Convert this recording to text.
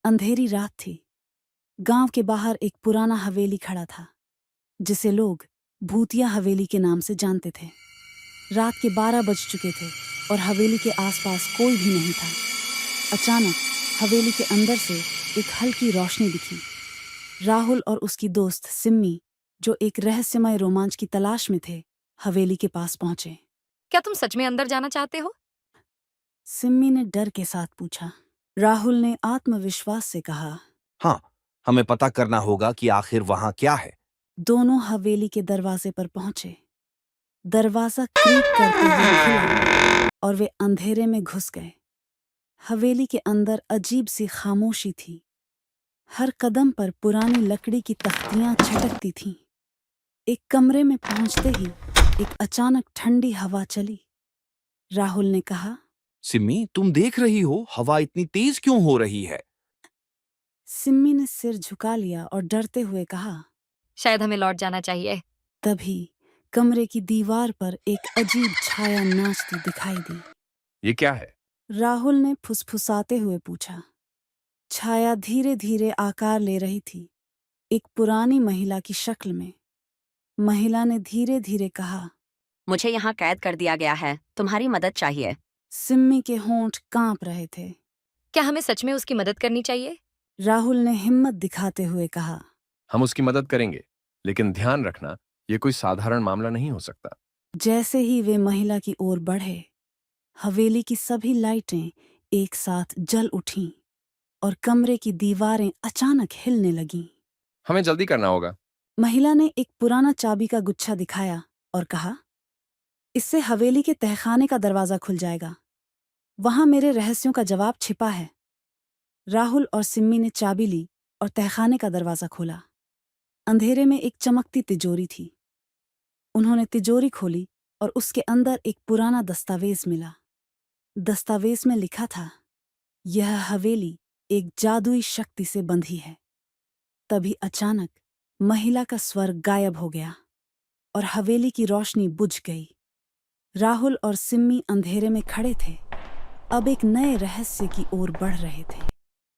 अंधेरी रात थी। गांव के बाहर एक पुराना हवेली खड़ा था, जिसे लोग भूतिया हवेली के नाम से जानते थे। रात के 12 बज चुके थे और हवेली के आसपास कोई भी नहीं था। अचानक हवेली के अंदर से एक हल्की रोशनी दिखी। राहुल और उसकी दोस्त सिम्मी, जो एक रहस्यमय रोमांच की तलाश में थे, हवेली के पास पहुंचे। क्या तुम सच में अंदर जाना चाहते हो? सिम्मी ने डर के साथ पूछा। राहुल ने आत्मविश्वास से कहा, हाँ, हमें पता करना होगा कि आखिर वहां क्या है। दोनों हवेली के दरवाजे पर पहुंचे। दरवाजा क्रीक करते हुए खुला और वे अंधेरे में घुस गए। हवेली के अंदर अजीब सी खामोशी थी। हर कदम पर पुरानी लकड़ी की तख्तियां छटकती थीं। एक कमरे में पहुंचते ही एक अचानक ठंडी हवा चली। राहुल ने कहा, सिम्मी, तुम देख रही हो हवा इतनी तेज क्यों हो रही है? सिम्मी ने सिर झुका लिया और डरते हुए कहा। शायद हमें लौट जाना चाहिए। तभी कमरे की दीवार पर एक अजीब छाया नाचती दिखाई दी। ये क्या है? राहुल ने फुसफुसाते हुए पूछा। छाया धीरे धीरे आकार ले रही थी, एक पुरानी महिला की शक्ल में। महिला ने धीरे धीरे कहा, मुझे यहाँ कैद कर दिया गया है, तुम्हारी मदद चाहिए। सिम्मी के होंठ कांप रहे थे। क्या हमें सच में उसकी मदद करनी चाहिए? राहुल ने हिम्मत दिखाते हुए कहा। हम उसकी मदद करेंगे, लेकिन ध्यान रखना, ये कोई साधारण मामला नहीं हो सकता। जैसे ही वे महिला की ओर बढ़े, हवेली की सभी लाइटें एक साथ जल उठीं और कमरे की दीवारें अचानक हिलने लगीं। हमें जल्दी करना होगा। महिला ने एक पुराना चाबी का गुच्छा दिखाया और कहा, इससे हवेली के तहखाने का दरवाजा खुल जाएगा। वहां मेरे रहस्यों का जवाब छिपा है। राहुल और सिम्मी ने चाबी ली और तहखाने का दरवाजा खोला। अंधेरे में एक चमकती तिजोरी थी। उन्होंने तिजोरी खोली और उसके अंदर एक पुराना दस्तावेज मिला। दस्तावेज में लिखा था, यह हवेली एक जादुई शक्ति से बंधी है। तभी अचानक महिला का स्वर गायब हो गया और हवेली की रोशनी बुझ गई। राहुल और सिम्मी अंधेरे में खड़े थे, अब एक नए रहस्य की ओर बढ़ रहे थे।